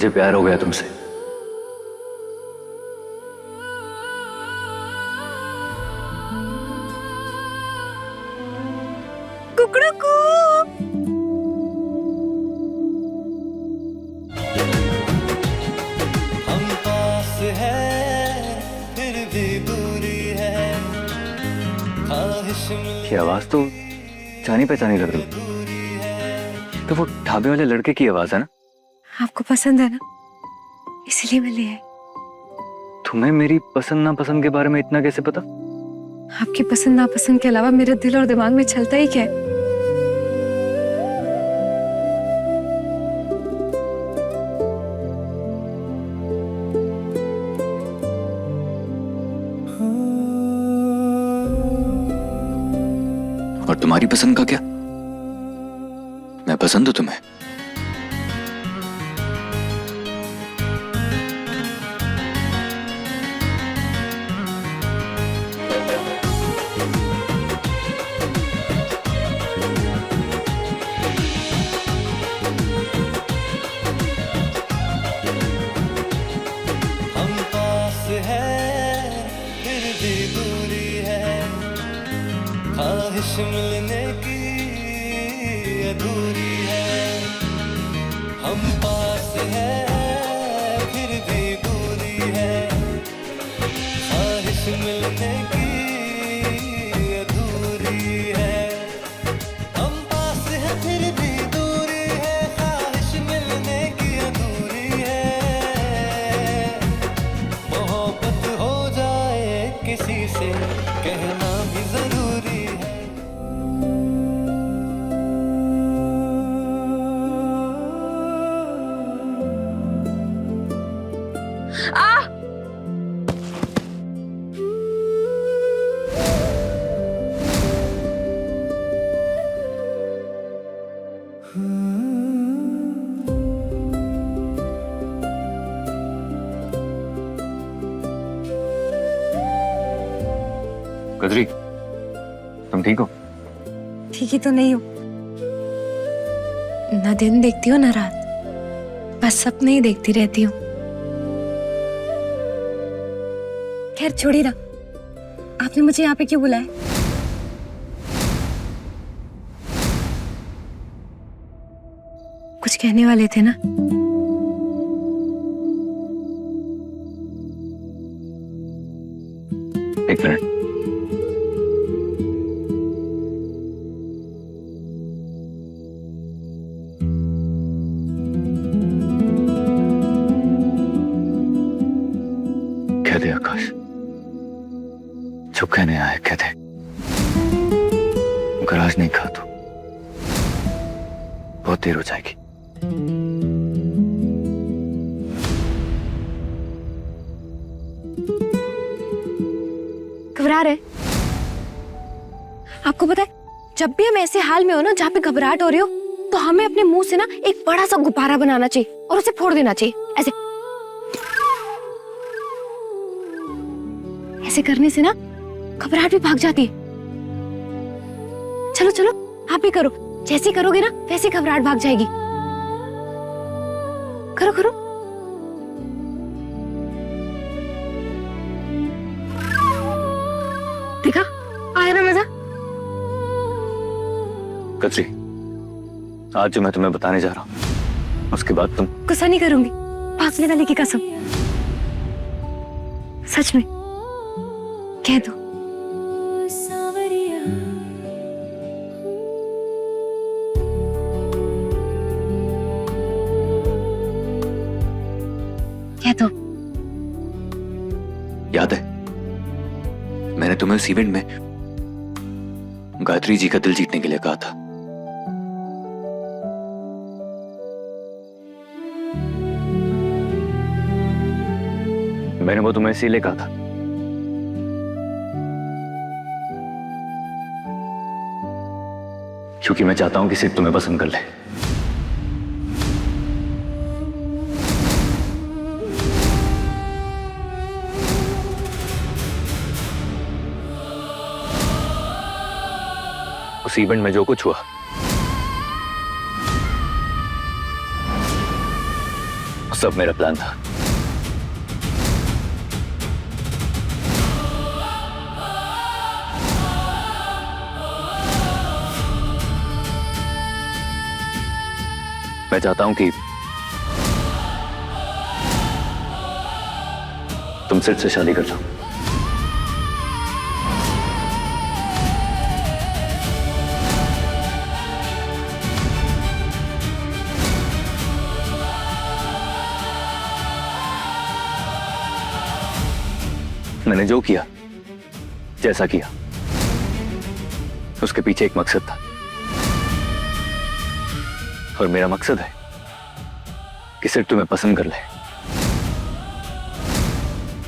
मुझे प्यार हो गया तुमसे। कुकड़ू को हम पास है फिर भी दूरी है, ख्वाहिश ये आवाज तो जानी पहचानी लग रही। तो वो ढाबे वाले लड़के की आवाज है ना? आपको पसंद है ना, इसलिए मैं ले आई। तुम्हें मेरी पसंद नापसंद के बारे में इतना कैसे पता? आपकी पसंद नापसंद के अलावा मेरे दिल और दिमाग में चलता ही क्या है? और तुम्हारी पसंद का क्या? मैं पसंद हूं तुम्हें। हम पास है फिर भी दूरी है, ख्वाहिश मिलने की अधूरी है। हम पास है फिर भी दूरी है, ख्वाहिश मिलने की अधूरी है। हम पास है फिर भी दूरी है, ख्वाहिश मिलने की अधूरी है। मोहब्बत हो जाए किसी से कहना भी जरूरी है। गजरी, तुम ठीक हो? ठीक ही तो नहीं हूँ। ना दिन देखती हूँ ना रात, बस सपने ही देखती रहती हूँ। खैर छोड़िए ना, आपने मुझे यहाँ पे क्यों बुलाया? कुछ कहने वाले थे ना? एक मिनट। कह दे आकाश, जो कहने आए कह दे। अगर आज नहीं कहा तो बहुत देर हो जाएगी। घबरा रहे? आपको पता है, जब भी हम ऐसे हाल में हो ना जहाँ पे घबराहट हो रही हो, तो हमें अपने मुंह से ना एक बड़ा सा गुब्बारा बनाना चाहिए और उसे फोड़ देना चाहिए। ऐसे ऐसे करने से ना घबराहट भी भाग जाती है। चलो चलो आप भी करो, जैसे करोगे ना वैसे घबराहट भाग जाएगी। करो करो। देखा, आया ना मजा? गजरी, आज जो मैं तुम्हें बताने जा रहा हूं उसके बाद तुम। गुस्सा नहीं करूंगी, भागने वाले की कसम। सच में कह दो। कह दो। याद है मैंने तुम्हें उस इवेंट में गायत्री जी का दिल जीतने के लिए कहा था? मैंने वो तुम्हें इसीलिए कहा था क्योंकि मैं चाहता हूं कि सिर्फ तुम्हें पसंद कर ले। उस इवेंट में जो कुछ हुआ सब मेरा प्लान था। मैं चाहता हूं कि तुम सिर्फ से शादी कर लो। मैंने जो किया, जैसा किया, उसके पीछे एक मकसद था। और मेरा मकसद है कि सिर्फ तुम्हें पसंद कर ले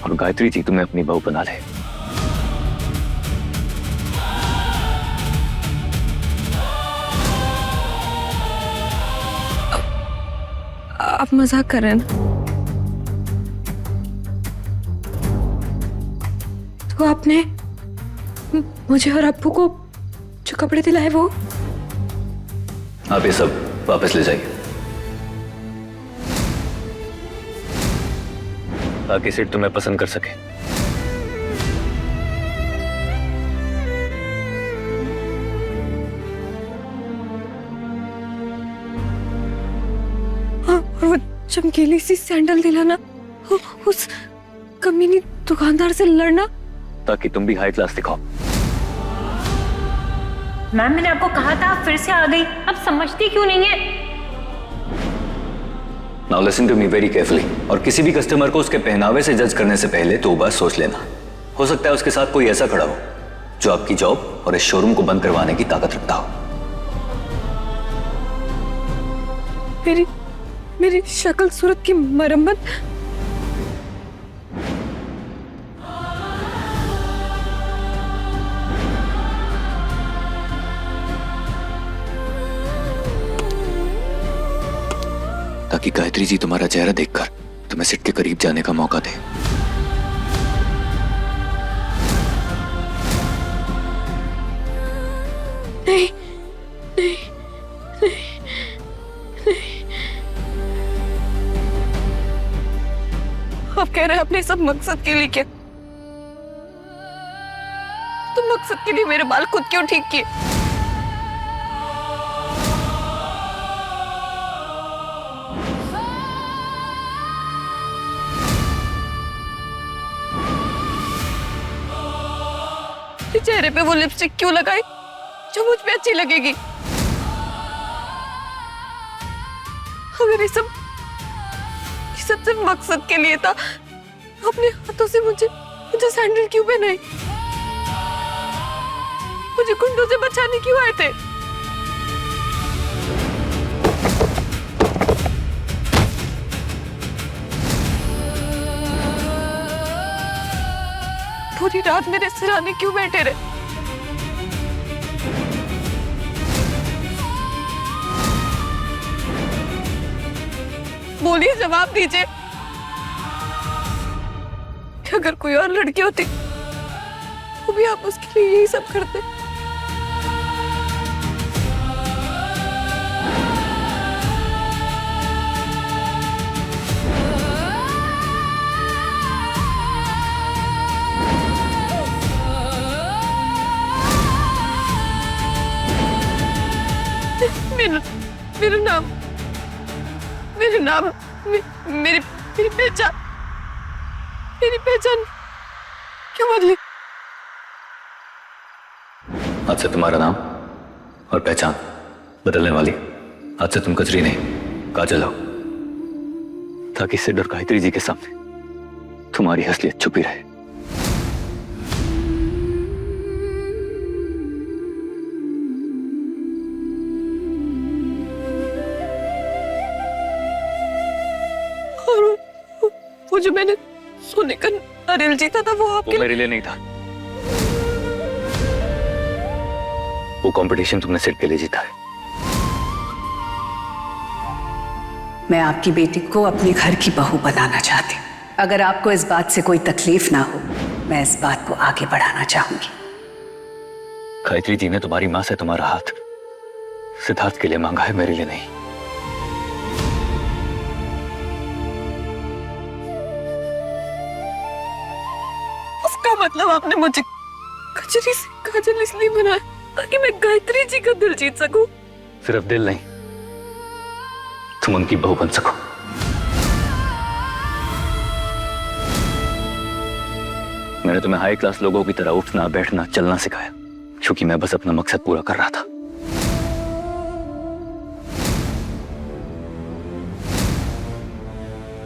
और गायत्री जी तुम्हें अपनी बहू बना ले। आप मजाक कर रहे हैं ना? तो आपने मुझे और अप्पू को जो कपड़े दिलाए वो? आप ये सब वापस ले जाइए ताकि सिर्फ तुम्हें पसंद कर सके। हाँ, और वो चमकीली सी सैंडल दिलाना, उस कमीनी दुकानदार से लड़ना, ताकि तुम भी हाई क्लास दिखाओ। मैम मैंने आपको कहा था, आप फिर से आ गई। अब समझती क्यों नहीं है? Now listen to me very carefully। और किसी भी कस्टमर को उसके पहनावे से जज करने से पहले 2 बार सोच लेना। हो सकता है उसके साथ कोई ऐसा खड़ा हो जो आपकी जॉब और इस शोरूम को बंद करवाने की ताकत रखता हो। मेरी शक्ल सूरत की मरम्मत? ताकि गायत्री जी तुम्हारा चेहरा देखकर तुम्हें सिट के करीब जाने का मौका दे। नहीं, नहीं, नहीं, नहीं। आप कह रहे हैं अपने सब मकसद के लिए क्या? तो मकसद के लिए मेरे बाल खुद क्यों ठीक किए? चेहरे पे वो लिपस्टिक क्यों लगाई जो मुझ पे अच्छी लगेगी? अगर ये सब सिर्फ मकसद के लिए था, अपने हाथों से मुझे सैंडल क्यों पहनाई? मुझे गुंडों से बचाने क्यों आए थे? पूरी रात मेरे सिराने क्यों बैठे रहे? बोलिए, जवाब दीजिए। अगर कोई और लड़की होती वो भी आप उसके लिए यही सब करते। मेरा नाम मेरी पहचान क्यों बदली? आज से तुम्हारा नाम और पहचान बदलने वाली। आज से तुम कचरी नहीं, काजल हो, ताकि सिड और गायत्री जी के सामने तुम्हारी असलियत छुपी रहे। वो जो मैंने सोने का नारियल जीता था वो आपके मेरे लिए नहीं था। वो कंपटीशन तुमने सिर्फ के लिए जीता है। मैं आपकी बेटी को अपने घर की बहू बनाना चाहती हूँ। अगर आपको इस बात से कोई तकलीफ ना हो, मैं इस बात को आगे बढ़ाना चाहूंगी। गायत्री जी ने तुम्हारी मां से तुम्हारा हाथ सिद्धार्थ के लिए मांगा है, मेरे लिए नहीं। क्या मतलब आपने मुझे कचरी से काजल इसलिए बनाया ताकि मैं गायत्री जी का दिल जीत सकूं? सिर्फ दिल नहीं, तुम उनकी बहू बन सको। मैंने तुम्हें हाई क्लास लोगों की तरह उठना बैठना चलना सिखाया, क्योंकि मैं बस अपना मकसद पूरा कर रहा था।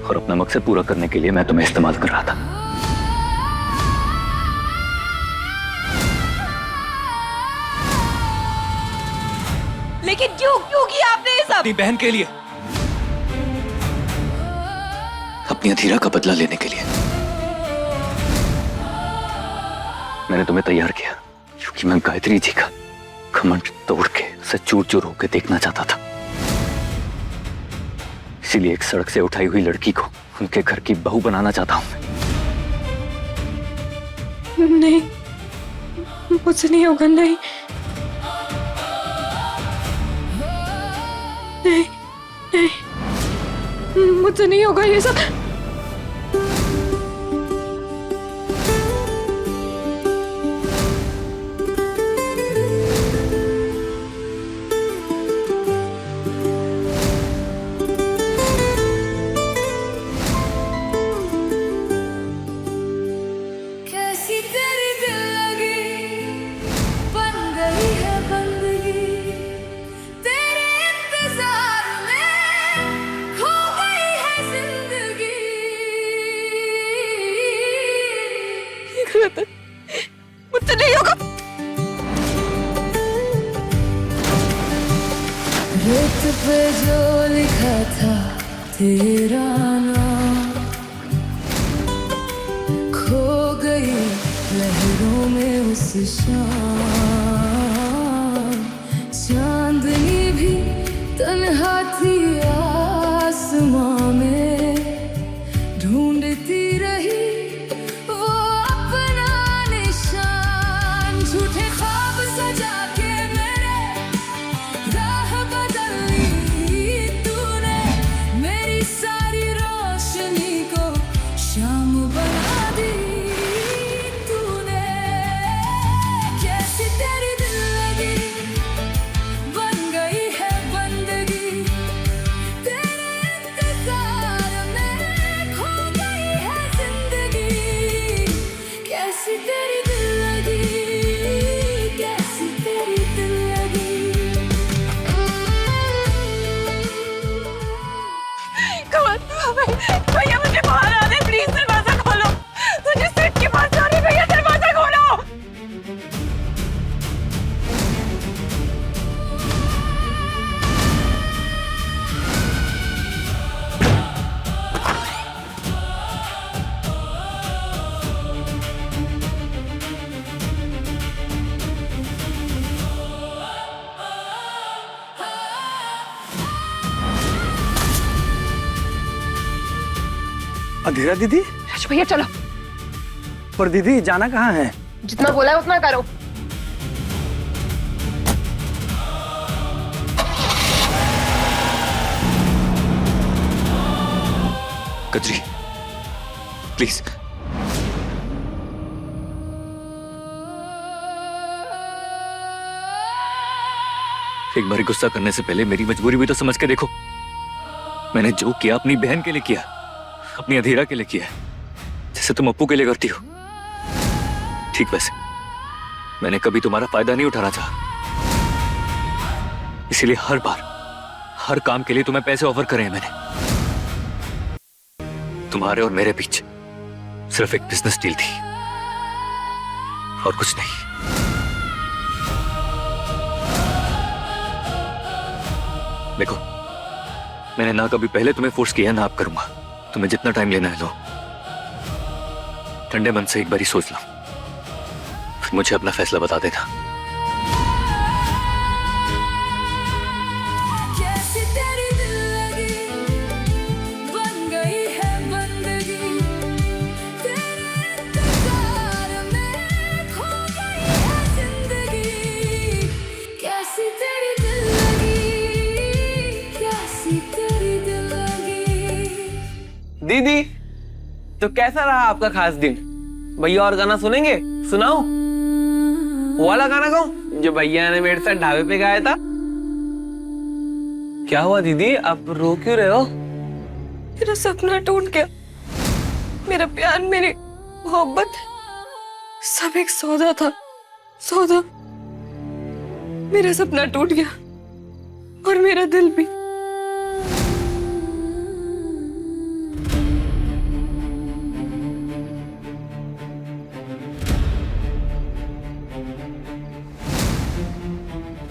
और अपना मकसद पूरा करने के लिए मैं तुम्हें इस्तेमाल कर रहा था। लेकिन क्यों क्यों किया आपने ये सब? अपनी बहन के लिए, अपनी अधीरा का बदला लेने के लिए मैंने तुम्हें तैयार किया, क्योंकि मैं गायत्री जी का घमंड तोड़ के उसे चूर चूर होकर देखना चाहता था। इसीलिए एक सड़क से उठाई हुई लड़की को उनके घर की बहू बनाना चाहता हूं मैं। नहीं, मुझसे नहीं होगा। नहीं नहीं नहीं, मुझसे नहीं होगा ये सब। कैसी तेरी दिल लगी, बन गई है बंदगी, तेरे इंतजार में खो गई है जिंदगी। ये गलत है, मुझसे नहीं होगा। रेत पे जो लिखा था तेरा नाम, खो गई लहरों में उस शाम। चांदनी भी तन्हा थी आसमां में, ढूंढती रही वो अपना निशान। झूठे ख्वाब सजा के मेरे राह बदली तूने, मेरी सारी रोशनी को शाम बना दी तूने। कैसी तेरी दिल लगी, बन गई है बंदगी, तेरे इंतजार में खो गई है जिंदगी। कैसी तेरी दिल लगी, कैसी तेरी दिल लगी। भैया मुझे बाहर आने, प्लीज दरवाजा खोलो। मुझे सेट के पास जाने, भैया दरवाजा खोलो। अधीरा दीदी, राजू भैया चलो, पर दीदी जाना कहाँ है? जितना बोला है उतना करो। कजरी प्लीज, एक बार गुस्सा करने से पहले मेरी मजबूरी भी तो समझ के देखो। मैंने जो किया अपनी बहन के लिए किया, अपनी अधीरा के लिए किया, जैसे तुम अप्पू के लिए करती हो। ठीक वैसे मैंने कभी तुम्हारा फायदा नहीं उठाना चाहा, इसीलिए हर बार हर काम के लिए तुम्हें पैसे ऑफर करे हैं मैंने। तुम्हारे और मेरे बीच सिर्फ एक बिजनेस डील थी और कुछ नहीं। देखो, मैंने ना कभी पहले तुम्हें फोर्स किया ना अब करूंगा। तुम्हें जितना टाइम लेना है लो, ठंडे मन से एक बार ही सोच लो, फिर मुझे अपना फैसला बता देना। कैसी तेरी दिल लगी, बन गई है बंदगी, तेरे इंतजार में खो गई है जिंदगी। कैसी तेरी दिल लगी, कैसी तेरी दिल लगी। दीदी, तो कैसा रहा आपका खास दिन? भैया और गाना सुनेंगे? सुनाओ। वो वाला गाना गाऊं जो भैया ने मेरे साथ ढाबे पे गाया था। क्या हुआ दीदी, आप रो क्यों रहे हो? मेरा सपना टूट गया। मेरा प्यार, मेरी मोहब्बत सब एक सौदा था। सौदा। मेरा सपना टूट गया और मेरा दिल भी।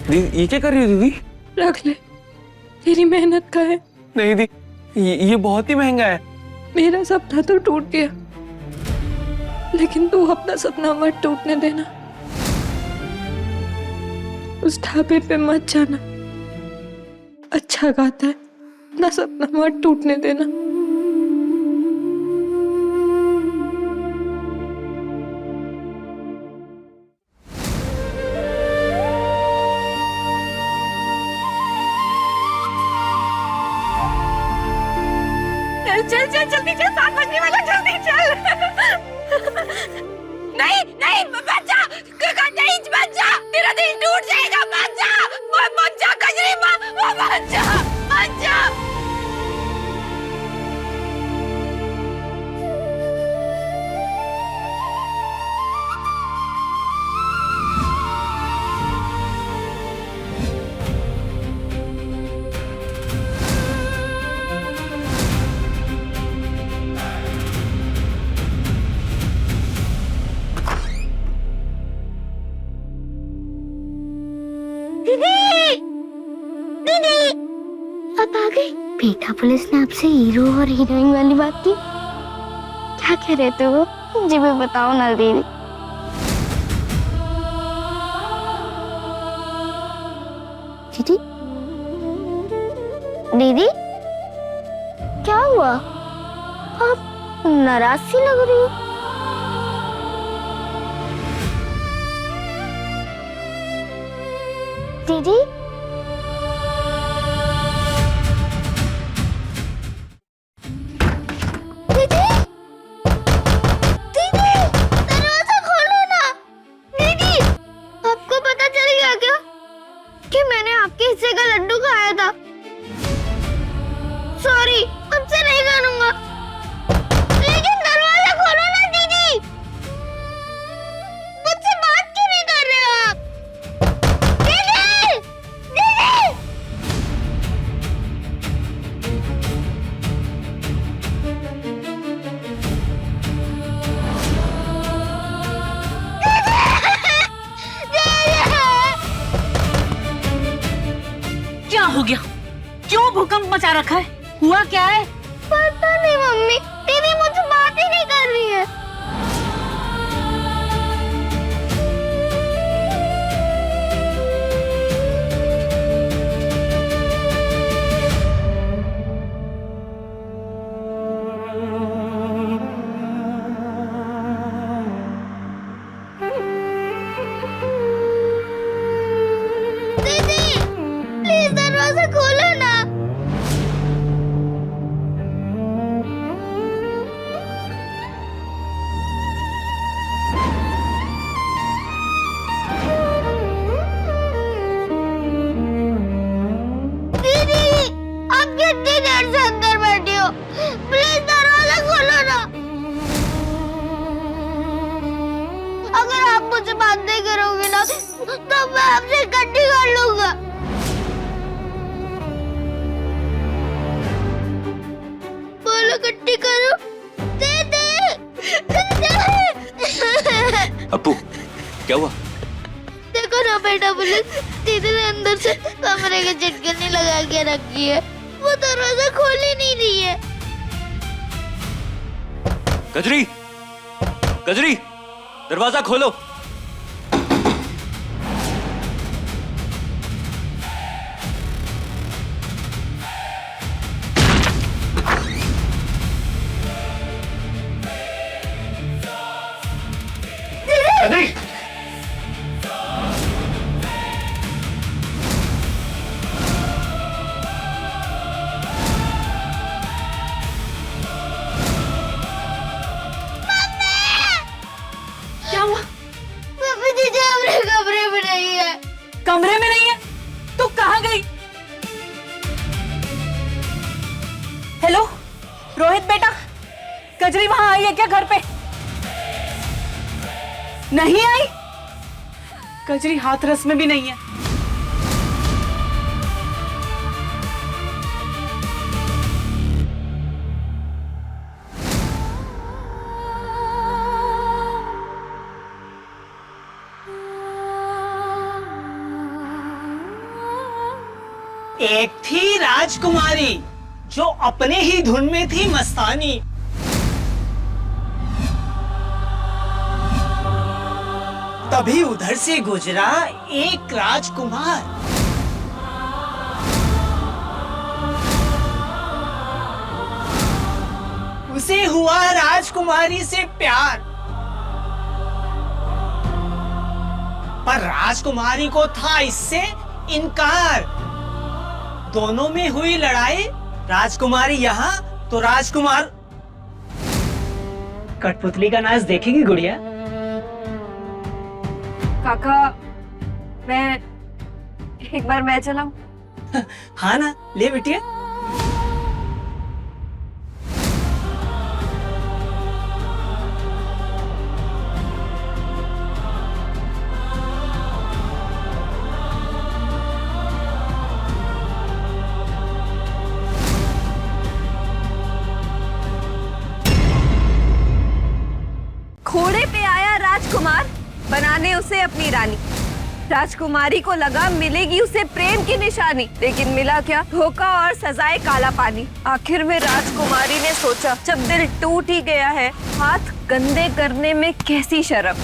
दीदी ये क्या कर रही हो दीदी? रख ले, तेरी मेहनत का है। नहीं दीदी, ये बहुत ही महंगा है। मेरा सपना तो टूट गया, लेकिन तू अपना सपना मत टूटने देना। उस ढाबे पे मत जाना। अच्छा गाता है, अपना सपना मत टूटने देना। चल चल जल्दी चल, 7 बजने वाला, जल्दी चल। नहीं नहीं बच जा, नहीं बच जा, तेरा दिल टूट जाएगा। बच जा, बच जा कजरी माँ, बच जा, बच जा। अब आ गई। बेटा पुलिस ने आपसे हीरो और हीरोइन वाली बात की। क्या कह रहे थे वो? मुझे भी बताओ ना दीदी। दीदी दीदी क्या हुआ? आप नाराज सी लग रही हो। दीदी हिस्से का लड्डू खाया था। सॉरी, अब से नहीं करूंगा। लेकिन दरवाजा खोलो ना दीदी। मुझसे बात क्यों नहीं कर रहे हो आप? दीदी, दीदी। क्या हो गया? क्यों भूकंप मचा रखा है? हुआ क्या है? पता नहीं मम्मी, दीदी मुझसे बात ही नहीं कर रही है। दरवाजा खोलो ना। दीदी, आप कितनी देर से अंदर बैठी हो? प्लीज दरवाजा खोलो ना। अगर आप मुझे बात नहीं करोगे ना, तो मैं आपसे इकट्ठी कर लूंगा। इकट्ठी करो। दे दे, दे दे। अप्पू क्या हुआ? देखो ना बेटा पुलिस, दीदी ने अंदर से कमरे के झटकने लगा के रखी है। वो दरवाजा खोल ही नहीं रही है। गजरी, गजरी, दरवाजा खोलो। गजरी, कमरे में नहीं है तो कहाँ गई? हेलो रोहित बेटा, कजरी वहां आई है क्या घर पे? नहीं आई? कजरी हाथरस में भी नहीं है। एक थी राजकुमारी जो अपने ही धुन में थी मस्तानी। तभी उधर से गुजरा एक राजकुमार। उसे हुआ राजकुमारी से प्यार, पर राजकुमारी को था इससे इनकार। दोनों में हुई लड़ाई, राजकुमारी यहाँ तो राजकुमार। कठपुतली का नाच देखेगी गुड़िया? काका, मैं एक बार मैं चलाऊं? हाँ ना, ले बिटिया। घोड़े पे आया राजकुमार, बनाने उसे अपनी रानी। राजकुमारी को लगा मिलेगी उसे प्रेम की निशानी, लेकिन मिला क्या? धोखा और सजाए काला पानी। आखिर में राजकुमारी ने सोचा, जब दिल टूट ही गया है, हाथ गंदे करने में कैसी शर्म।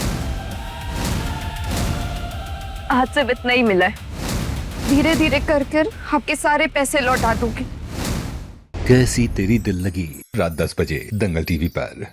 आज सिर्फ इतना ही मिला है, धीरे धीरे कर कर आपके सारे पैसे लौटा दूंगी। कैसी तेरी दिल लगी, रात 10 बजे दंगल टीवी पर।